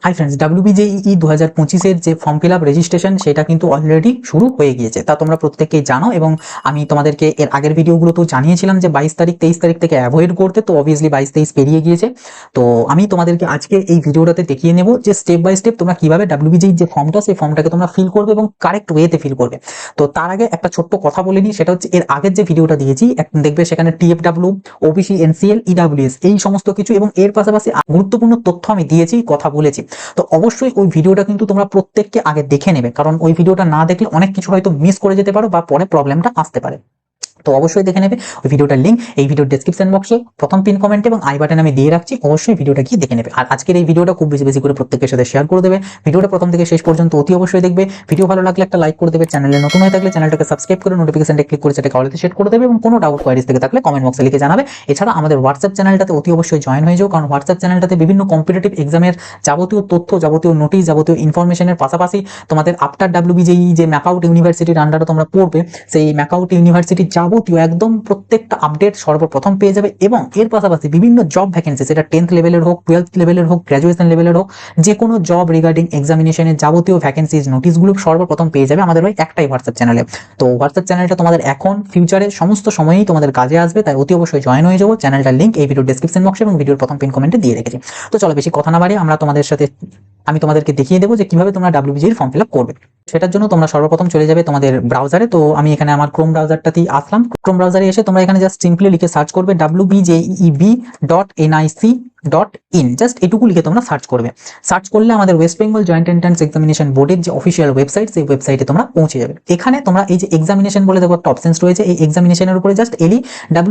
Hi friends, WBJEE 2025-এর যে form fill up registration সেটা কিন্তু অলরেডি শুরু হয়ে গিয়েছে, তা তোমরা প্রত্যেকেই জানো। এবং আমি তোমাদেরকে এর আগের ভিডিওগুলোতেও জানিয়েছিলাম যে 22 তারিখ 23 তারিখ থেকে অ্যাভয়েড করতে, তো অবভিয়াসলি 22-23 পেরিয়ে গিয়েছে। তো আমি তোমাদেরকে আজকে এই ভিডিওটাতে দেখিয়ে নেব যে স্টেপ বাই স্টেপ তোমরা কিভাবে WBJEE যে ফর্মটা, সেই ফর্মটাকে তোমরা ফিল করবে এবং কারেক্ট ওয়েতে ফিল করবে। তো তার আগে একটা ছোট্ট কথা বলে নিই, সেটা হচ্ছে এর আগের যে ভিডিওটা দিয়েছি দেখবে সেখানে TFW, OBC, NCL, EWS এই সমস্ত কিছু এবং এর পাশাপাশি গুরুত্বপূর্ণ তথ্য আমি দিয়েছি, কথা বলেছি। তো অবশ্যই ওই ভিডিওটা কিন্তু তোমরা প্রত্যেককে আগে দেখে নেবে, কারণ ওই ভিডিওটা না দেখলে অনেক কিছু হয়তো মিস করে যেতে পারো বা পরে প্রবলেমটা আসতে পারে। তো অবশ্যই দেখে নেবে ওই ভিডিওটার লিঙ্ক এই ভিডিওর ডেসক্রিপশন বক্সে প্রথম পিন কমেন্টে এবং আই বাটনে আমি দিয়ে রাখছি, অবশ্যই ভিডিওটা গিয়ে দেখে নেবে। আর আজকের এই ভিডিওটা খুব বেশি বেশি করে প্রত্যেকের সাথে শেয়ার করে দেবে। ভিডিওটা প্রথম থেকে শেষ পর্যন্ত অতি অবশ্যই দেখবে। ভিডিও ভালো লাগলে একটা লাইক করে দেবে, চ্যানেলে নতুন হয়ে থাকলে চ্যানেলটাকে সাবস্ক্রাইব করে নোটিফিকেশনটা ক্লিক করে সেটাকে অলরেডি সেট করে দেবে এবং কোনো ডাউট কোয়ারিজ থেকে থাকলে কমেন্ট বক্সে লিখে জানাবে। এছাড়া আমাদের হোয়াটসঅ্যাপ চ্যানেলটাতে অতি অবশ্যই জয়েন হয়ে যাও, কারণ হোয়াটসঅ্যাপ চ্যানেলটাতে বিভিন্ন কম্পিটিটিভ এক্সামের যাবতীয় তথ্য, যাবতীয় নোটিশ, যাবতীয় ইনফরমেশনের পাশাপাশি তোমাদের আফটার WBJEE যে ম্যাকআউট ইউনিভার্সিটির আন্ডারে তোমরা পড়বে, সেই ম্যাকআউট ইউনিভার্সিটির যাবতীয় একদম প্রত্যেকটা আপডেট সর্বপ্রথম পেয়ে যাবে। এবং এর পাশাপাশি বিভিন্ন জব ভ্যাকেন্সি, সেটা 10th লেভেলের হোক, 12th লেভেলের হোক, গ্র্যাজুয়েশন লেভেলের হোক, যে কোনো জব রিগার্ডিং এক্সামিনেশনের যাবতীয় ভ্যাকেন্সিজ নোটিশগুলো সর্বপ্রথম পেয়ে যাবে আমাদের ওই একটাই হোয়াটসঅ্যাপ চ্যানেলে। তো হোয়াটসঅ্যাপ চ্যানেলটা তোমাদের এখন ফিউচারে সমস্ত সময়ই তোমাদের কাজে আসবে, তাই অতি অবশ্যই জয়েন হয়ে যাবো। চ্যানেলটার লিঙ্ক এই ভিডিওর ডেসক্রিপশন বক্সে এবং ভিডিওর প্রথম পিন কমেন্টে দিয়ে রেখেছি। তো চলো বেশি কথা না বাড়িয়ে আমি তোমাদেরকে দেখিয়ে দেবো যে কিভাবে তোমরা WBJEE ফর্ম ফিল আপ করবে। সেটার জন্য তোমরা সর্বপ্রথম চলে যাবে তোমাদের ব্রাউজারে। তো আমি এখানে আমার ক্রোম ব্রাউজারটাতেই আসলাম। ক্রোম ব্রাউজারে এসে তোমরা এখানে জাস্ট সিম্পলি লিখে সার্চ করবে wbjeeb.nic.in, জাস্ট এটুকু লিখে তোমরা সার্চ করবে। সার্চ করলে আমাদের West Bengal joint entrance examination বোর্ডের যে অফিসিয়াল ওয়েবসাইট, সেই ওয়েবসাইটে তোমরা পৌঁছে যাবে। এখানে তোমরা এই যে এক্সামিনেশন বলে দেখো একটা অপশন রয়েছে, এই এক্সামিনেশনের উপরে জাস্ট এলি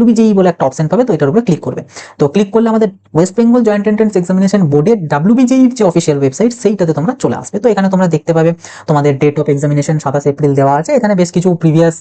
WBJEE বলে একটা অপশন পাবে, তো এটার উপরে ক্লিক করবে। তো ক্লিক করলে আমাদের West Bengal joint entrance examination বোর্ডের WBJEE যে অফিসিয়াল ওয়েবসাইট, সেইটাতে তোমরা চলে আসবে। তো এখানে তোমরা দেখতে পাবে তোমাদের ডেট অফ এক্সামিনেশন 27 এপ্রিল দেওয়া আছে। এখানে বেশ কিছু প্রিভিয়াস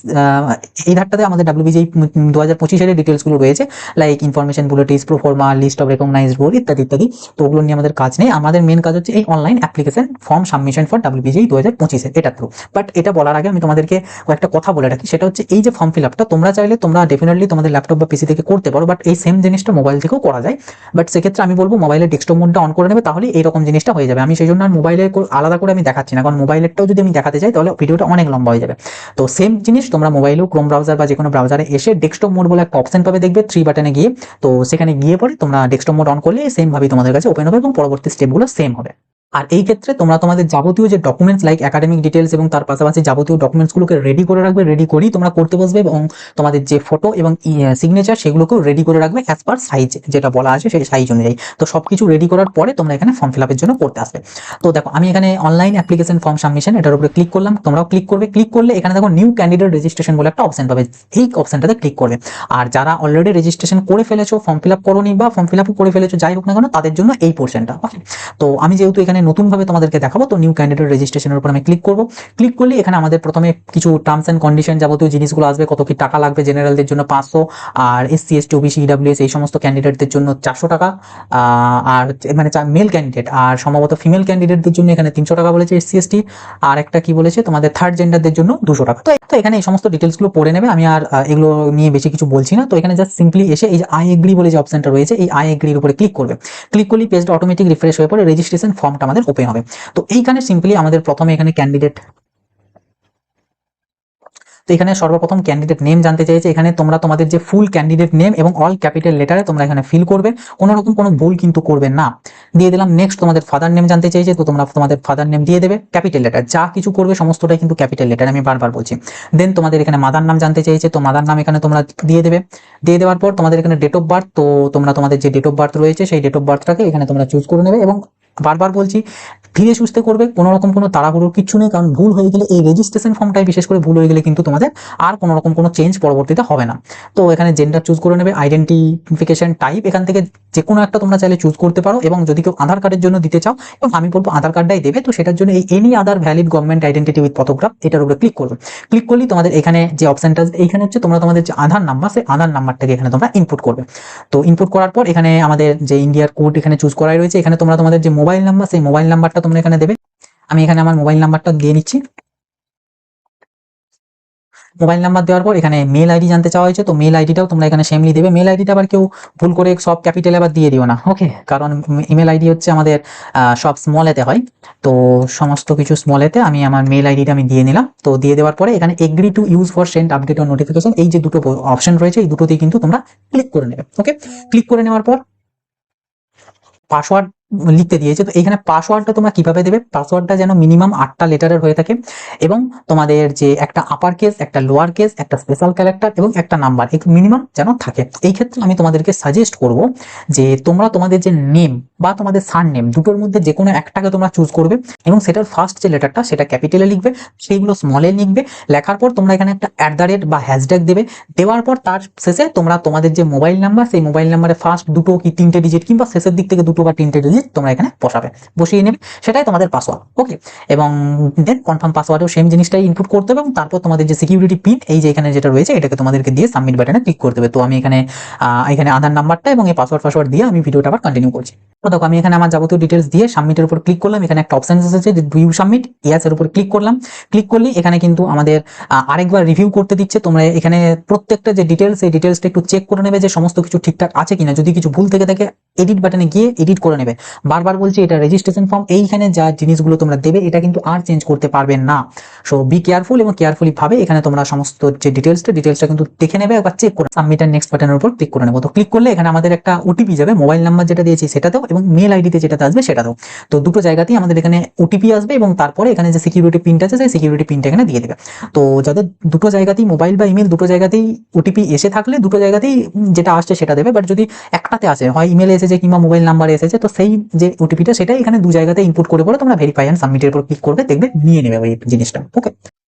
এই ধারটাতে আমাদের WBJEE 2025 এর ডিটেলস গুলো রয়েছে, like information bulletin, proforma, list of recognised board ইত্যাদি ইত্যাদি। তো ওগুলো নিয়ে আমাদের কাজ নেই, আমাদের মেন কাজ হচ্ছে এই online application form submission for WBJEE 2025 এটা থ্রু। বাট এটা বলার আগে আমি তোমাদেরকে একটা কথা বলে রাখি, সেটা হচ্ছে এই যে ফর্ম ফিল আপটা তোমরা চাইলে তোমরা ডেফিনেটলি তোমাদের ল্যাপটপ বা পিসি থেকে করতে পারো, বাট এই সেম জিনিসটা মোবাইল থেকেও করা যায়। বাট সেক্ষেত্রে আমি বলবো মোবাইলের ডেস্কটপ মোডটা অন করে নেবে, তাহলে এইরকম জিনিসটা হয়ে যাবে। আমি সেই জন্য আর মোবাইলে আলাদা করে আমি দেখাচ্ছি না, কারণ মোবাইলেরটাও যদি আমি দেখাতে চাই তাহলে ভিডিওটা অনেক লম্বা হয়ে যাবে। তো সেম জিনিস তোমরা মোবাইলেও ক্রোম ব্রাউজার বা যে কোনো ব্রাউজারে এসে ডেস্কটপ মোড বলে একটা অপশন পাবে, দেখবে 3 বাটনে গিয়ে। তো সেখানে গিয়ে পরে তোমরা ডেস্কটপ মোড অন করলে সেম ভাবে তোমাদের কাছে ওপেন হবে এবং পরবর্তী স্টেপগুলো সেম হবে। আর এই ক্ষেত্রে তোমরা তোমাদের যাবতীয় যে ডকুমেন্টস লাইক একাডেমিক ডিটেলস এবং তার পাশাপাশি যাবতীয় ডকুমেন্টসগুলোকে রেডি করে রাখবে, রেডি করেই তোমরা করতে বসবে। এবং তোমাদের যে ফটো এবং সিগনেচার সেগুলোকেও রেডি করে রাখবে অ্যাজ পার সাইজ, যেটা বলা আছে সেই সাইজ অনুযায়ী। তো সবকিছু রেডি করার পরে তোমরা এখানে ফর্ম ফিল আপের জন্য করতে আসবে। তো দেখো আমি এখানে অনলাইন অ্যাপ্লিকেশন ফর্ম সাবমিশন এটার উপরে ক্লিক করলাম, তোমরাও ক্লিক করবে। ক্লিক করলে এখানে দেখো নিউ ক্যান্ডিডেট রেজিস্ট্রেশন বলে একটা অপশন পাবে, এই অপশনটাতে ক্লিক করবে। আর যারা অলরেডি রেজিস্ট্রেশন করে ফেলেছো, ফর্ম ফিল আপ করোনি বা ফর্ম ফিল আপ করে ফেলেছো, যাই হোক না কেন, তাদের জন্য এই পোর্শনটা। ওকে, তো আমি যেহেতু এখানে নতুনভাবে তোমাদেরকে দেখাবো, তো নিউ ক্যান্ডিডেট রেজিস্ট্রেশনের উপর আমি ক্লিক করব। ক্লিক করলে এখানে আমাদের প্রথমে কিছু টার্মস এন্ড কন্ডিশন যাবতীয় জিনিসগুলো আসবে, কত কি টাকা লাগবে। জেনারেলদের জন্য 500, আর SC ST OBC EWS এই সমস্ত ক্যান্ডিডেটদের জন্য 400 টাকা, আর মানে মেল ক্যান্ডিডেট, আর সম্ভবত ফিমেল ক্যান্ডিডেটদের জন্য এখানে 300 টাকা বলেছে SC ST, আর একটা কি বলেছে তোমাদের থার্ড জেন্ডারদের জন্য 200 টাকা। তো এখানে এই সমস্ত ডিটেলস গুলো পড়ে নেবে, আমি আর এগুলো নিয়ে বেশি কিছু বলছি না। তো এখানে জাস্ট সিম্পলি এসে এই যে আই এগ্রি বলে যে অপশনটা রয়েছে, এই আই এগ্রির উপরে ক্লিক করবে। ক্লিক করলে পেজটা অটোমেটিক রিফ্রেশ হয়ে পড়ে রেজিস্ট্রেশন ফর্মটা আমাদের ওপেন হবে। তো এইখানে সিম্পলি আমাদের প্রথমে এখানে ক্যান্ডিডেট, তো এখানে সর্বপ্রথম ক্যান্ডিডেট নেম জানতে চাইছে। এখানে তোমরা তোমাদের যে ফুল ক্যান্ডিডেট নেম এবং অল ক্যাপিটাল লেটারে তোমরা এখানে ফিল করবে, কোনো রকম কোনো ভুল কিন্তু করবে না। দিয়ে দিলাম নেক্সট। তোমাদের ফাদার নেম জানতে চাইছে, তো তোমরা তোমাদের ফাদার নেম দিয়ে দেবে ক্যাপিটাল লেটার, যা কিছু করবে সমস্তটাই কিন্তু ক্যাপিটাল লেটার, আমি বারবার বলছি। দেন তোমাদের এখানে মাদার নাম জানতে চাইছে, তো মাদার নাম এখানে তোমরা দিয়ে দেবে। দিয়ে দেওয়ার পর তোমাদের এখানে ডেট অফ বার্থ, তো তোমরা তোমাদের যে ডেট অফ বার্থ রয়েছে সেই ডেট অফ বার্থটাকে এখানে তোমরা চুজ করে নেবে। এবং বারবার বলছি ধীরে সুস্থে করবে, কোনো রকম কোনো তাড়াহুড়োর কিছু নেই, কারণ ভুল হয়ে গেলে এই রেজিস্ট্রেশন ফর্মটাই বিশেষ করে ভুল হয়ে গেলে কিন্তু তোমাদের আর কোনো রকম কোনো চেঞ্জ পরবর্তীতে হবে না। তো এখানে জেন্ডার চুজ করে নেবে। আইডেন্টিফিকেশন টাইপ এখান থেকে যে কোনো একটা তোমরা চাইলে চুজ করতে পারো, এবং যদি কেউ আধার কার্ডের জন্য দিতে চাও, এবং আমি বলবো আধার কার্ডটাই দেবে, তো সেটার জন্য এই any other valid government identity with photograph এটার উপরে ক্লিক করবে। ক্লিক করলেই তোমাদের এখানে যে অপশনটা এইখানে হচ্ছে তোমরা তোমাদের যে আধার নাম্বার, সেই আধার নাম্বারটাকে এখানে তোমরা ইনপুট করবে। তো ইনপুট করার পর এখানে আমাদের যে ইন্ডিয়ার কোড এখানে চুজ করাই রয়েছে, এখানে তোমরা তোমাদের যে মোবাইল নাম্বার, সেই মোবাইল নাম্বারটা তোমরা এখানে দেবে। আমি এখানে আমার মোবাইল নাম্বারটা দিয়ে নিচ্ছি। মোবাইল নাম্বার দেওয়ার পর এখানে মেল আইডি জানতে চাওয়া হয়েছে, তো মেল আইডিটাও তোমরা এখানে সেমলি দেবে। মেল আইডিটা আবার কেউ ভুল করে সব ক্যাপিটালে আবার দিয়ে দিও না, ওকে, কারণ ইমেল আইডি হচ্ছে আমাদের সব স্মলেতে হয়, তো সমস্ত কিছু স্মলেতে আমি আমার মেল আইডিটা আমি দিয়ে নিলাম। তো দিয়ে দেওয়ার পরে এখানে agree to use for send update or notification, এই যে দুটো অপশন রয়েছে এই দুটোতেই কিন্তু তোমরা ক্লিক করে নেবে। ওকে, ক্লিক করে নেওয়ার পর পাসওয়ার্ড লিখতে দিয়েছে, তো এখানে পাসওয়ার্ডটা তোমরা কিভাবে দেবে, পাসওয়ার্ডটা যেন মিনিমাম 8টা লেটারের হয়ে থাকে এবং তোমাদের যে একটা আপার কেস, একটা লোয়ার কেস, একটা স্পেশাল ক্যারেক্টার এবং একটা নাম্বার মিনিমাম যেন থাকে। এই ক্ষেত্রে আমি তোমাদেরকে সাজেস্ট করব যে তোমরা তোমাদের যে নেম বা তোমাদের সার নেম দুটোর মধ্যে যে কোনো একটাকে তোমরা চুজ করবে এবং সেটার ফার্স্ট যে লেটারটা সেটা ক্যাপিটালে লিখবে, সেইগুলো স্মলে লিখবে। লেখার পর তোমরা এখানে একটা @ বা হ্যাশট্যাগ দেবে, দেওয়ার পর তার শেষে তোমরা তোমাদের যে মোবাইল নাম্বার, সেই মোবাইল নাম্বারে ফার্স্ট দুটো কি 3টে ডিজিট কিংবা শেষের দিক থেকে 2টো বা 3টে ডিজিট তোমরা এখানে বসিয়ে নেবে, সেটাই তোমাদের পাসওয়ার্ড। ওকে, এবং দেন কনফার্ম পাসওয়ার্ডেও সেম জিনিসটাই ইনপুট করতে হবে এবং তারপর তোমাদের যে সিকিউরিটি পিন এই যে এখানে যেটা রয়েছে এটাকে তোমাদেরকে দিয়ে সাবমিট বাটনে ক্লিক করতে হবে। তো আমি এখানে আধার নাম্বারটা এবং এই পাসওয়ার্ড দিয়ে আমি ভিডিওটা আবার কন্টিনিউ করছি। তো দেখো আমি এখানে আমার যাবতীয় ডিটেলস দিয়ে সাবমিটের উপর ক্লিক করলাম। এখানে একটা অপশন এসেছে যে ডু ইউ সাবমিট, ইয়েস এর উপর ক্লিক করলাম। ক্লিক করলেই এখানে কিন্তু আমাদের আরেকবার রিভিউ করতে দিচ্ছে। তোমরা এখানে প্রত্যেকটা যে ডিটেলস এই ডিটেলসটা একটু চেক করে নেবে যে সমস্ত কিছু ঠিকঠাক আছে কিনা, যদি কিছু ভুল থেকে থাকে এডিট বাটনে গিয়ে এডিট করে নেবে। বারবার বলছি এটা রেজিস্ট্রেশন ফর্ম, এইখানে যা জিনিসগুলো তোমরা দেবে এটা কিন্তু আর চেঞ্জ করতে পারবে না। সো বি কেয়ারফুল এবং কেয়ারফুলি ভাবে এখানে তোমরা সমস্ত যে ডিটেলসটা কিন্তু দেখে নেবে, একবার চেক করে সাবমিট আর নেক্সট বাটনের উপর ক্লিক করে নেবো। তো ক্লিক করলে এখানে আমাদের একটা ওটিপি যাবে, মোবাইল নাম্বার যেটা দিয়েছি সেটা দাও এবং মেল আইডিতে যেটা আসবে সেটা দাও। তো দুটো জায়গাতেই আমাদের এখানে ওটিপি আসবে এবং তারপরে এখানে যে সিকিউরিটি পিনটা আছে সেই সিকিউরিটি পিনটা এখানে দিয়ে দেবে। তো যাদের দুটো জায়গাতেই মোবাইল বা ইমেল দুটো জায়গাতেই ওটিপি এসে থাকলে দুটো জায়গাতেই যেটা আসছে সেটা দেবে। বাট যদি একটাতে আসে, হয় ইমেলে এসেছে কিংবা মোবাইল নাম্বারে এসেছে, তো সেই যে ওটিপিটা সেটাই এখানে দু জায়গাতে ইনপুট করে পরে তোমরা ভেরিফাই এন্ড সাবমিটের উপর ক্লিক করবে, দেখবে নিয়ে নেবে ওই জিনিসটা। ওকে,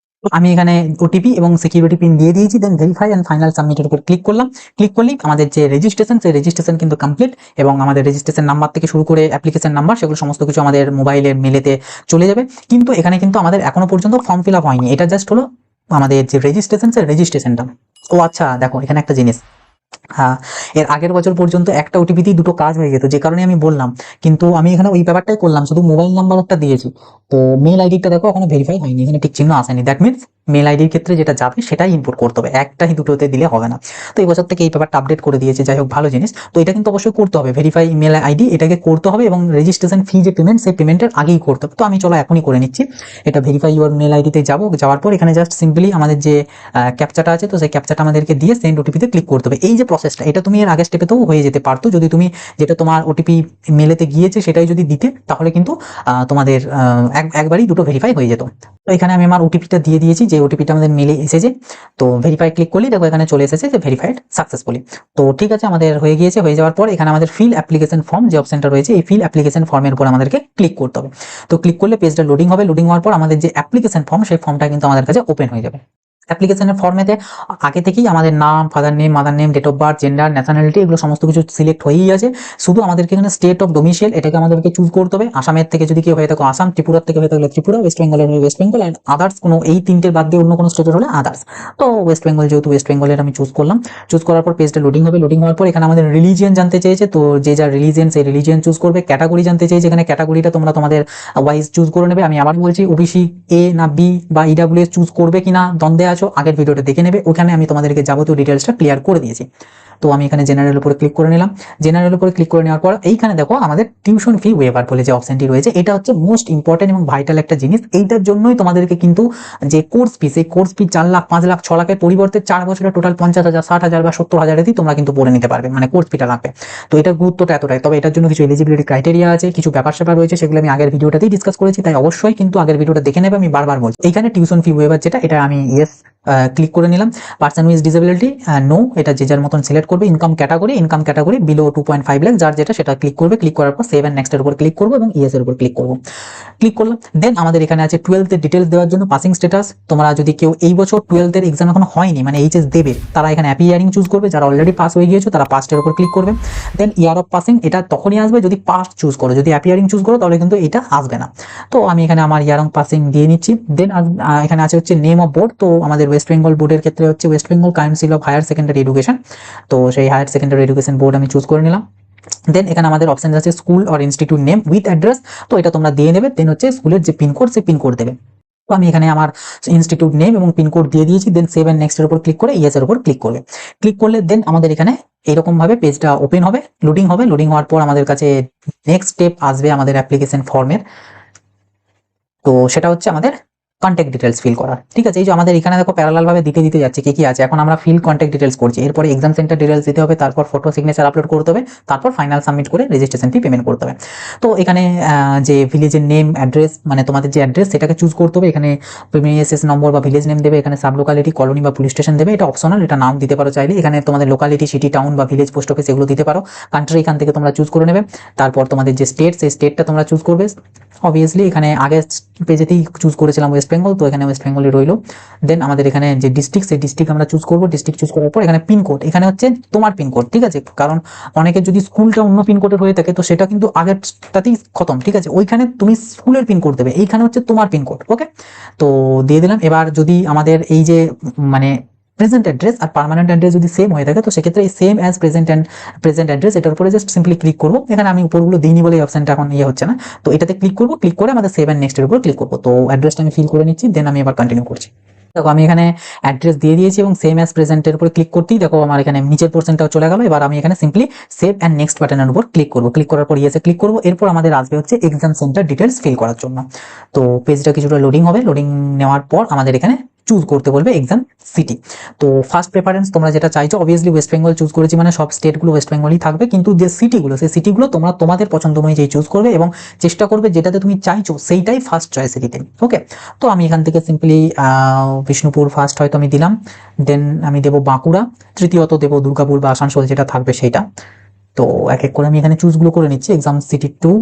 আমি এখানে ওটিপি এবং সিকিউরিটি পিন দিয়ে দিয়েছি, দেন ভেরিফাই এন্ড ফাইনাল সাবমিটের উপর ক্লিক করলাম। ক্লিক করলেই আমাদের যে রেজিস্ট্রেশন সেই রেজিস্ট্রেশন কিন্তু কমপ্লিট এবং আমাদের রেজিস্ট্রেশন নাম্বার থেকে শুরু করে অ্যাপ্লিকেশন নাম্বার সেগুলো সমস্ত কিছু আমাদের মোবাইলের মেলেতে চলে যাবে। কিন্তু এখানে কিন্তু আমাদের এখনো পর্যন্ত ফর্ম ফিল আপ হয়নি, এটা জাস্ট হলো আমাদের যে রেজিস্ট্রেশন সেই রেজিস্ট্রেশনটা। ও আচ্ছা, দেখো এখানে একটা জিনিস, হ্যাঁ, এর আগের বছর পর্যন্ত একটা ওটিপিতেই দুটো কাজ হয়ে যেত, যে কারণে আমি বললাম। কিন্তু আমি এখানে ওই ব্যাপারটাই করলাম, শুধু মোবাইল নাম্বার একটা দিয়েছি। তো মেল আইডিটা দেখো এখনো ভেরিফাই হয়নি, এখানে ঠিক চিহ্ন আসেনি। দ্যাট মিনস মেল আইডির ক্ষেত্রে যেটা যাবে সেটাই ইনপুট করতে হবে, একটাই দুটোতে দিলে হবে না। তো এই বছর থেকে এই ব্যাপারটা আপডেট করে দিয়েছে, যাই হোক ভালো জিনিস। তো এটা কিন্তু অবশ্যই করতে হবে, ভেরিফাই মেল আইডি এটাকে করতে হবে এবং রেজিস্ট্রেশন ফি যে পেমেন্ট সেই পেমেন্টের আগেই করতে হবে। তো আমি চলো এখনই করে নিচ্ছি। এটা ভেরিফাই ইউর মেল আইডিতে যাবো, যাওয়ার পর এখানে জাস্ট সিম্পলি আমাদের যে ক্যাপচাটা আছে, তো সেই ক্যাপচাটা আমাদেরকে দিয়ে সেন্ড ওটিপিতে ক্লিক করতে হবে। এই যে প্রসেসটা, এটা তুমি এর আগের স্টেপেতেও হয়ে যেতে পারতো, যদি তুমি যেটা তোমার ওটিপি মেলেতে গিয়েছে সেটাই যদি দিতে, তাহলে কিন্তু তোমাদের একবারই দুটো ভেরিফাই হয়ে যেত। তো এখানে আমি আমার ওটিপিটা দিয়ে দিয়েছি, যে ওটিপিটা আমাদের মেলে এসেছে। তো ভেরিফাই ক্লিক করলি দেখো এখানে চলে এসেছে যে ভেরিফাইড সাকসেসফুলি। তো ঠিক আছে, আমাদের হয়ে গিয়েছে। হয়ে যাওয়ার পর এখানে আমাদের ফিল অ্যাপ্লিকেশন ফর্ম যে অপশনটা রয়েছে, এই ফিল অ্যাপ্লিকেশন ফর্মের উপর আমাদেরকে ক্লিক করতে হবে। তো ক্লিক করলে পেজটা লোডিং হবে, লোডিং হওয়ার পর আমাদের যে অ্যাপ্লিকেশন ফর্ম সেই ফর্মটা কিন্তু আমাদের কাছে ওপেন হয়ে যাবে। অ্যাপ্লিকেশনের ফর্মেতে আগে থেকেই আমাদের নাম, father name, mother name, date of birth, gender, nationality এগুলো সমস্ত কিছু সিলেক্ট হয়েই আছে। শুধু আমাদেরকে এখানে স্টেট অফ ডোমিসাইল এটাকে আমাদেরকে চুজ করতে হবে। আসামের থেকে যদি কেউ হয়ে থাকো আসাম, ত্রিপুরার থেকে হয়ে থাকলে ত্রিপুরা, ওয়েস্ট বেঙ্গলের হলে ওয়েস্ট বেঙ্গল, অ্যান্ড আদার্স কোনো এই তিনটের বাদ দিয়ে অন্য কোনো স্টেটের হলে আদার্স। তো ওয়েস্ট বেঙ্গল, যেহেতু ওয়েস্ট বেঙ্গলের আমি চুজ করলাম। চুজ করার পর পেজটা লোডিং হবে, লোডিং হওয়ার পর এখানে আমাদের রিলিজিয়ন জানতে চেয়েছে, তো যে যা রিলিজিয়ন সেই রিলিজিয়ন চুজ করবে। ক্যাটাগরি জানতে চেয়েছে, এখানে ক্যাটাগরিটা তোমরা তোমাদের ওয়াইজ চুজ করে নেবে। আমি আবার বলছি, ওবিসি এ না বি বা ইডাব্লিউএস চুজ করবে কিনা দ্বন্দ্বে আছো, আগের ভিডিওটা দেখে নেবে, ওখানে আমি তোমাদেরকে যাবতীয় ডিটেলসটা ক্লিয়ার করে দিয়েছি। তো আমি এখানে জেনারেল উপরে ক্লিক করে নিলাম। জেনারেল উপরে ক্লিক করে নেওয়ার পর এইখানে দেখো আমাদের টিউশন ফি ওয়েভার বলে যে অপশনটি রয়েছে, এটা হচ্ছে মোস্ট ইম্পর্টেন্ট এবং ভাইটাল একটা জিনিস। এইটার জন্যই তোমাদেরকে কিন্তু যে কোর্স ফি, সেই কোর্স ফি 4 লাখ, 5 লাখ, 6 লাখের পরিবর্তে 4 বছরে টোটাল 50,000, 60,000 বা 70,000 তোমরা কিন্তু পড়ে নিতে পারবে, মানে কোর্স ফিটা লাগবে। তো এটার গুরুত্বটা এতটাই। তবে এটার জন্য কিছু এলিজিবিলিটি ক্রাইটেরিয়া আছে, কিছু ব্যাপার রয়েছে, সেগুলো আমি আগের ভিডিওটাতেই ডিসকাস করেছি, তাই অবশ্যই কিন্তু আগের ভিডিওটা দেখে নেবে। আমি বারবার বলছি, এইখানে টিউশন ফি ওয়েভার যেটা, এটা আমি ইয়েস ক্লিক করে নিলাম। পার্সন উইথ ডিসেবিলিটি নো, এটা যে যার মতন সিলেক্ট করবে। ইনকাম ক্যাটাগরি বিলো 2.5 লাখ যার যেটা, সেটা ক্লিক করবে। ক্লিক করার পর সেভ এন্ড নেক্সট এর উপর ক্লিক করবো এবং ইয়েস এর উপর ক্লিক করবো। ক্লিক করলাম। দেন আমাদের এখানে আছে 12th এর ডিটেলস দেওয়ার জন্য, পাসিং স্ট্যাটাস। তোমরা যদি কেউ এই বছর 12th এর এক্সাম এখনো হয়নি, মানে এইচএস দেবে, তারা এখানে অ্যাপিয়ারিং চুজ করবে। যারা অলরেডি পাস হয়ে গিয়েছো তারা পাস্টের উপর ক্লিক করবে। দেন ইয়ার অফ পাসিং, এটা তখনই আসবে যদি পাস্ট চুজ করো, যদি অ্যাপিয়ারিং চুজ করো তাহলে কিন্তু এটা আসবে না। তো আমি এখানে আমার ইয়ার অফ পাসিং দিয়ে নিচ্ছি। দেন এখানে আছে হচ্ছে নেম অফ বোর্ড, তো আমাদের ওয়েস্ট বেঙ্গল বোর্ডের ক্ষেত্রে হচ্ছে West Bengal Council of Higher secondary Education. তো সেই হায়ার সেকেন্ডারি এডুকেশন বোর্ড আমি চুজ করে নিলাম। দেন এখানে আমাদের অপশন আছে school or institute name with address, তো এটা তোমরা দিয়ে নেবে। দেন হচ্ছে স্কুলের যে পিনকোড সেই পিনকোড দেবে। তো আমি এখানে আমার ইনস্টিটিউট নেম এবং পিনকোড দিয়ে দিয়েছি, দেন সেভ এন্ড নেক্সট এর উপর ক্লিক করে ইয়েস এর উপর ক্লিক করলে দেন আমাদের এখানে এরকম ভাবে পেজটা ওপেন হবে, লোডিং হবে। লোডিং হওয়ার পর আমাদের কাছে নেক্সট স্টেপ আসবে আমাদের অ্যাপ্লিকেশন ফর্মের। তো সেটা হচ্ছে আমাদের কন্ট্যাক্ট ডিটেলস ফিল করা। ঠিক আছে, এই যে আমাদের এখানে দেখো প্যারালাল ভাবে দিতে যাচ্ছে কি আছে। এখন আমরা ফিল কন্ট্যাক্ট ডিটেলস করছি, এরপরে এক্সাম সেন্টার ডিটেলস দিতে হবে, তারপর ফটো সিগনেচার আপলোড করতে হবে, তারপর ফাইনাল সাবমিট করে রেজিস্ট্রেশন ফি পেমেন্ট করতে হবে। তো এখানে যে ভিলেজের নেম অ্যাড্রেস মানে তোমাদের যে অ্যাড্রেস সেটাকে চুজ করতে হবে। এখানে প্রিমিয়াসেস নম্বর বা ভিলেজ নেম দেবে, এখানে সাব লোকালিটি কলোনি বা পুলিশ স্টেশন দেবে, এটা অপশনাল, এটা নাম দিতে পারো চাইলে। এখানে তোমাদের লোকালিটি সিটি টাউন বা ভিলেজ পোস্ট অফিস এগুলো দিতে পারো। কান্ট্রি এখান থেকে তোমরা চুজ করে নেবে। তারপর তোমাদের যে স্টেট সেই স্টেটটা তোমরা চুজ করবে। অবভিয়াসলি এখানে আগে পেজেতেই চুজ করেছিলাম ওয়েস্ট বেঙ্গল, তো এখানে ওয়েস্ট বেঙ্গলই রইলো। দেন আমাদের এখানে যে ডিস্ট্রিক্ট সেই ডিস্ট্রিক্ট আমরা চুজ করবো। ডিস্ট্রিক্ট চুজ করার পর এখানে পিনকোড, এখানে হচ্ছে তোমার পিনকোড। ঠিক আছে, কারণ অনেকের যদি স্কুলটা অন্য পিনকোডের হয়ে থাকে তো সেটা কিন্তু আগেরটাতেই খতম। ঠিক আছে, ওইখানে তুমি স্কুলের পিনকোড দেবে, এইখানে হচ্ছে তোমার পিনকোড। ওকে, তো দিয়ে দিলাম। এবার যদি আমাদের এই যে মানে প্রেজেন্ট অ্যাড্রেস আর পার্মানেন্ট অ্যাড্রেস যদি সেম হয়ে থাকে তো সেক্ষেত্রে এই সেম অ্যাজ প্রেজেন্ট অ্যাড্রেস এটার উপরে জাস্ট সিম্পলি ক্লিক করবো। এখানে আমি উপরগুলো দিইনি বলে এই অপশনটা এখন হচ্ছে না, তো এটাতে ক্লিক করবো। ক্লিক করে আমাদের সেভ এন্ড নেক্সট এর উপর ক্লিক করবো। তো অ্যাড্রেসটা আমি ফিল করে নিচ্ছি, দেন আমি এবার কন্টিনিউ করছি। দেখো আমি এখানে অ্যাড্রেস দিয়ে দিয়েছি এবং সেম অ্যাজ প্রেজেন্টের উপর ক্লিক করতেই দেখো আমার এখানে নিচের পোর্শনটাও চলে গেল। এবার আমি এখানে সিম্পলি সেভ এন্ড নেক্সট বাটনের উপর ক্লিক করবো। ক্লিক করার পর ইয়েসে ক্লিক করবো। এরপর আমাদের আসবে হচ্ছে এক্সাম সেন্টার ডিটেলস ফিল করার জন্য। তো পেজটা কিছুটা লোডিং হবে। লোডিং নেওয়ার পর আমাদের এখানে চুজ করতে বলবে এক্সাম সিটি। তো ফার্স্ট প্রেফারেন্স তোমরা যেটা চাইছো, অবভিয়াসলি ওয়েস্ট বেঙ্গল চুজ করেছি মানে সব স্টেটগুলো ওয়েস্ট বেঙ্গলই থাকবে, কিন্তু যে সিটিগুলো সেই সিটিগুলো তোমরা তোমাদের পছন্দ অনুযায়ী চুজ করবে এবং চেষ্টা করবে যেটাতে তুমি চাইছো সেইটাই ফার্স্ট চয়েসে দিতে। ওকে, তো আমি এখান থেকে সিম্পলি বিষ্ণুপুর ফার্স্ট হয়তো আমি দিলাম, দেন আমি দেবো বাঁকুড়া, তৃতীয়ত দেবো দুর্গাপুর বা আসানসোল যেটা থাকবে সেইটা। তো এক এক করে আমি এখানে চুজগুলো করে নিচ্ছি। Exam city 2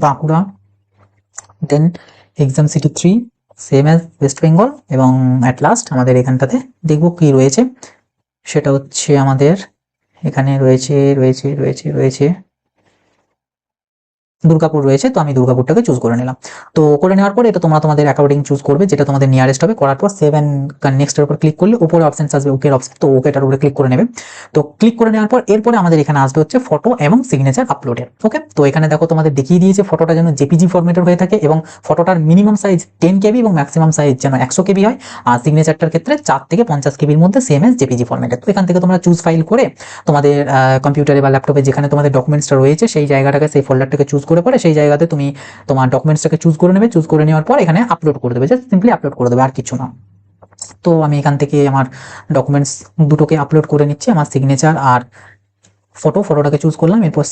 Bankura, then exam city 3 same as West Bengal, এবং অ্যাট লাস্ট আমাদের এখানটাতে দেখবো কি রয়েছে। সেটা হচ্ছে আমাদের এখানে রয়েছে দুর্গাপুর রয়েছে। তো আমি দুর্গাপুরটাকে চুজ করে নিলাম। তো করে নেওয়ার পর এটা তোমরা তোমাদের অ্যাকর্ডিং চুজ করবে যেটা তোমাদের নিয়ারেস্ট হবে। করার পর সেভ এন্ড নেক্সট এর উপর ক্লিক করলে উপরে অপশন আসবে ওকের অপশন, তো ওকেটার উপরে ক্লিক করে নেবে। তো ক্লিক করে নেওয়ার পর এরপরে আমাদের এখানে আসবে হচ্ছে ফটো এবং সিগনেচার আপলোডের। ওকে, তো এখানে দেখো তোমাদের দেখিয়ে দিয়েছে ফটোটা যেন জেপিজি ফরম্যাটের হয়ে থাকে এবং ফটোটার মিনিমাম সাইজ 10 কেবি এবং ম্যাক্সিমাম সাইজ যেন 100 কেবি হয়। আর সিগনেচারটার ক্ষেত্রে 4 থেকে 50 কেবির মধ্যে সেম এজ জেপিজি ফরম্যাটের। তো এখান থেকে তোমরা চুজ ফাইল করে তোমাদের কম্পিউটারে বা ল্যাপটপে যেখানে তোমাদের ডকুমেন্টসটা রয়েছে সেই জায়গাটাকে সেই ফোল্ডারটাকে চুজ করে পরে সেই জায়গাতে তুমি তোমার ডকুমেন্টসটাকে চুজ করে নেবে। চুজ করে নেওয়ার পর এখানে আপলোড করে দেবে, জাস্ট সিম্পলি আপলোড করে দেবে, আর কিছু না। তো আমি এখান থেকে আমার ডকুমেন্টস দুটোকে আপলোড করে নিচ্ছি, আমার সিগনেচার আর ফটোটাকে চুজ করলাম। এরপর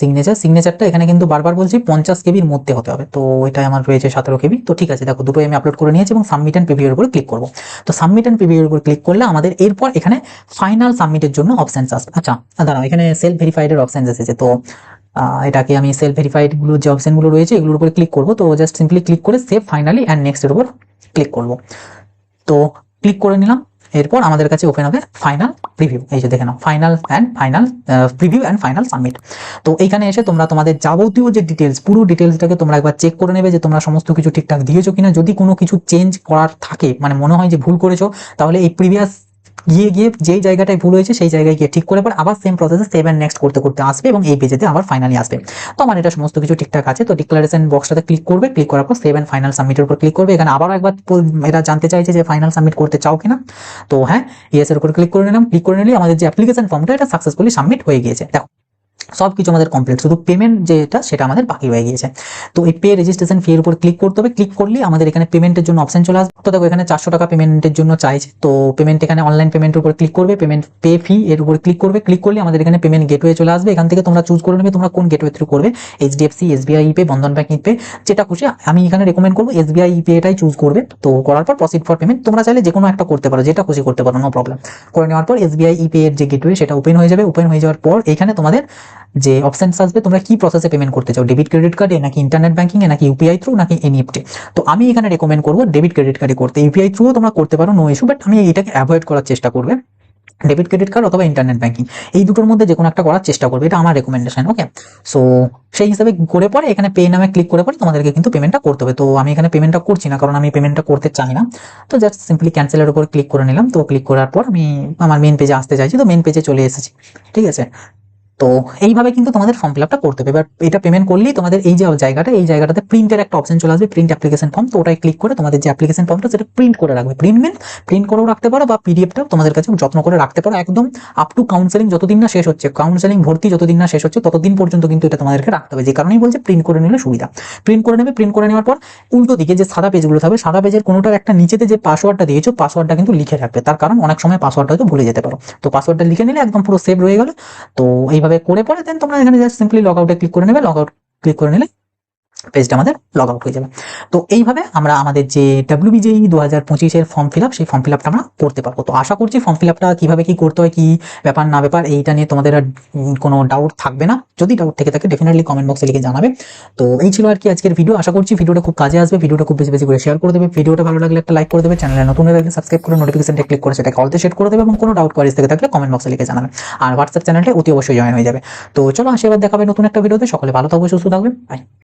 সিগনেচারটা এখানে কিন্তু বারবার বলছি 50 কেবির মধ্যে হতে হবে, তো এটা আমার রয়েছে 17 কেবি। তো ঠিক আছে, দেখো দুটোই আমি আপলোড করে নিয়েছি এবং সাবমিট এন্ড প্রিভিউর উপর ক্লিক করব। তো সাবমিট এন্ড প্রিভিউর উপর ক্লিক করলে আমাদের এরপর এখানে ফাইনাল সাবমিটের জন্য অপশনস আসবে। আচ্ছা দাঁড়াও, এখানে সেলফ ভেরিফাইড এর অপশন এসেছে, তো এটাকে আমি সেলফ ভেরিফাইড গুলো যে অপশনগুলো রয়েছে এগুলোর উপর ক্লিক করব। তো জাস্ট সিম্পলি ক্লিক করে সেভ ফাইনালি অ্যান্ড নেক্সট এর উপর ক্লিক করব। তো ক্লিক করে নিলাম। এরপর আমাদের কাছে ওপেন হবে ফাইনাল প্রিভিউ। এই যে দেখে নাও, final preview and final submit. তো এইখানে এসে তোমরা তোমাদের যাবতীয় যে ডিটেলস, পুরো ডিটেলসটাকে তোমরা একবার চেক করে নেবে যে তোমরা সমস্ত কিছু ঠিকঠাক দিয়েছো কিনা। যদি কোনো কিছু চেঞ্জ করার থাকে, মানে মনে হয় যে ভুল করেছো, তাহলে এই প্রিভিয়াস গিয়ে যেই জায়গাটায় ভুল হয়েছে সেই জায়গায় গিয়ে ঠিক করে পর আবার সেম প্রসেসে সেভ এন্ড নেক্সট করতে আসবে এবং এই পেজেতে আবার ফাইনালি আসবে। তো আমার এটা সমস্ত কিছু ঠিকঠাক আছে। তো ডিক্লারেশন বক্সটাতে ক্লিক করবে, ক্লিক করার পর সেভ এন্ড ফাইনাল সাবমিটের উপর ক্লিক করবে। এখানে আবার একবার এটা জানতে চাইছে যে ফাইনাল সাবমিট করতে চাও কিনা। তো হ্যাঁ, ইয়েস এর উপর ক্লিক করে নিলাম। ক্লিক করে নিলে আমাদের যে অ্যাপ্লিকেশন ফর্মটা এটা সাকসেসফুলি সাবমিট হয়ে গিয়েছে। দেখো সবকিছু আমাদের কমপ্লিট, শুধু পেমেন্ট যেটা সেটা আমাদের বাকি হয়ে গিয়েছে। তো এই পে রেজিস্ট্রেশন ফি এর উপর ক্লিক করতে হবে। ক্লিক করলে আমাদের এখানে পেমেন্টের জন্য অপশন চলে আসবে। তো দেখো এখানে 400 টাকা পেমেন্টের জন্য চাইছে। তো পেমেন্ট এখানে অনলাইন পেমেন্টের উপর ক্লিক করবে, পেমেন্ট পে ফি এর উপর ক্লিক করবে। ক্লিক করলে আমাদের এখানে পেমেন্ট গেটওয়ে চলে আসবে। এখান থেকে তোমরা চুজ করে নেবে তোমরা কোন গেটওয়ে থ্রু করবে, এইচডিএফসি, এসবিআই পে, বন্ধন ব্যাংক পে, যেটা খুশি। আমি এখানে রেকমেন্ড করবো এসবিআই পে এটাই চুজ করবে। তো করার পর প্রসিড ফর পেমেন্ট, তোমরা চাইলে যে কোনো একটা করতে পারো, যেটা খুশি করতে পারো, নো প্রবলেম। করে নেওয়ার পর এসবিআই পে এর যে গেটওয়ে সেটা ওপেন হয়ে যাবে। ওপেন হয়ে যাওয়ার পর এখানে তোমাদের যে অপশন আসবে তোমরা কি প্রসেসে পেমেন্ট করতে চাও, ডেবিট ক্রেডিট কার্ডে নাকি ইন্টারনেট ব্যাংকিং এ নাকি ইউপিআই থ্রু নাকি এনইএফটি। তো আমি এখানে রেকমেন্ড করবো ডেবিট ক্রেডিট কার্ডে করতে। ইউপিআই থ্রুও তোমরা করতে পারো, নো ইস্যু, বাট আমি এটাকে অ্যাভয়েড করার চেষ্টা করবে। ডেবিট ক্রেডিট কার্ড অথবা ইন্টারনেট ব্যাংকিং এই দুটোর মধ্যে যে কোনো একটা করার চেষ্টা করবে, এটা আমার রেকমেন্ডেশন। ওকে, সো সেই হিসাবে করে পরে এখানে পে নামে ক্লিক করে পরে তোমাদেরকে কিন্তু পেমেন্টটা করতে হবে। তো আমি এখানে পেমেন্টটা করছি না, কারণ আমি পেমেন্টটা করতে চাই না। তো জাস্ট সিম্পলি ক্যান্সেলের উপর ক্লিক করে নিলাম। তো ক্লিক করার পর আমি আমার মেন পেজে আসতে চাইছি, তো মেন পেজে চলে এসেছি। ঠিক আছে, তো এইভাবে কিন্তু তোমাদের ফর্ম ফিল আপটা করতে হবে। এবার এটা পেমেন্ট করলেই তোমাদের এই যে জায়গাটা, এই জায়গাটাতে প্রিন্টের একটা অপশন চলে আসবে, প্রিন্ট অ্যাপ্লিকেশন ফর্ম। তো ওটাই ক্লিক করে তোমাদের যে অ্যাপ্লিকেশন ফর্মটা সেটা প্রিন্ট করে রাখবে। প্রিন্ট মিন প্রিন্ট করেও রাখতে পারো বা পিডিএফটাও তোমাদের কাছে যত্ন করে রাখতে পারো, একদম আপ টু কাউন্সেলিং যতদিন না শেষ হচ্ছে, কাউন্সেলিং ভর্তি যতদিন না শেষ হচ্ছে ততদিন পর্যন্ত কিন্তু এটা তোমাদেরকে রাখতে হবে। যে কারণেই বলছে প্রিন্ট করে নিলে সুবিধা। প্রিন্ট করে নেবে, প্রিন্ট করে নেওয়ার পর উল্টো দিকে যে সাদা পেজগুলো থাকবে, সাদা পেজের কোনোটার একটা নিচেতে যে পাসওয়ার্ডটা দিয়েছো, পাসওয়ার্ডটা কিন্তু লিখে রাখবে। তার কারণ অনেক সময় পাসওয়ার্ডটা হয়তো ভুলে যেতে পারো। তো পাসওয়ার্ডটা লিখে নিলে একদম পুরো সেভ রয়ে গেল। তো এইভাবে করে পরে দেন তোমরা এখানে জাস্ট সিম্পলি লগ আউটে ক্লিক করে নেবে। লগ আউট ক্লিক করে নিলে পেজটা আমাদের লগ আউট হয়ে যাবে। তো এইভাবে আমরা আমাদের যে WBJEE 2025-এর ফর্ম ফিল আপ, সেই ফর্ম ফিল আপটা আমরা করতে পারবো। তো আশা করছি ফর্ম ফিল আপটা কিভাবে কি করতে হয়, কি ব্যাপার না ব্যাপার, এইটা নিয়ে তোমাদের আর কোনো ডাউট থাকবে না। যদি ডাউট থেকে থাকে ডেফিনেটলি কমেন্ট বক্সে লিখে জানাবে। তো এই ছিল আর কি আজকের ভিডিও। আশা করছি ভিডিওটা খুব কাজে আসবে। ভিডিওটা খুব বেশি বেশি করে শেয়ার করে দেবে। ভিডিওটা ভালো লাগলে একটা লাইক করে দেবে। চ্যানেলে নতুন হয়ে থাকলে সাবস্ক্রাইব করে নোটিফিকেশনটা ক্লিক করে সেটাকে অলতে সেট করে দেবে, এবং কোনো ডাউট কোয়ারিজ থেকে থাকলে কমেন্ট বক্সে লিখে জানাবে। আর হোয়াটসঅ্যাপ চ্যানেলটা অতি অবশ্যই জয়েন হয়ে যাবে। তো চলো আসি, এবার দেখাবে নতুন একটা ভিডিওতে। সকলে ভালো থাকবে, সুস্থ থাকবে, বাই।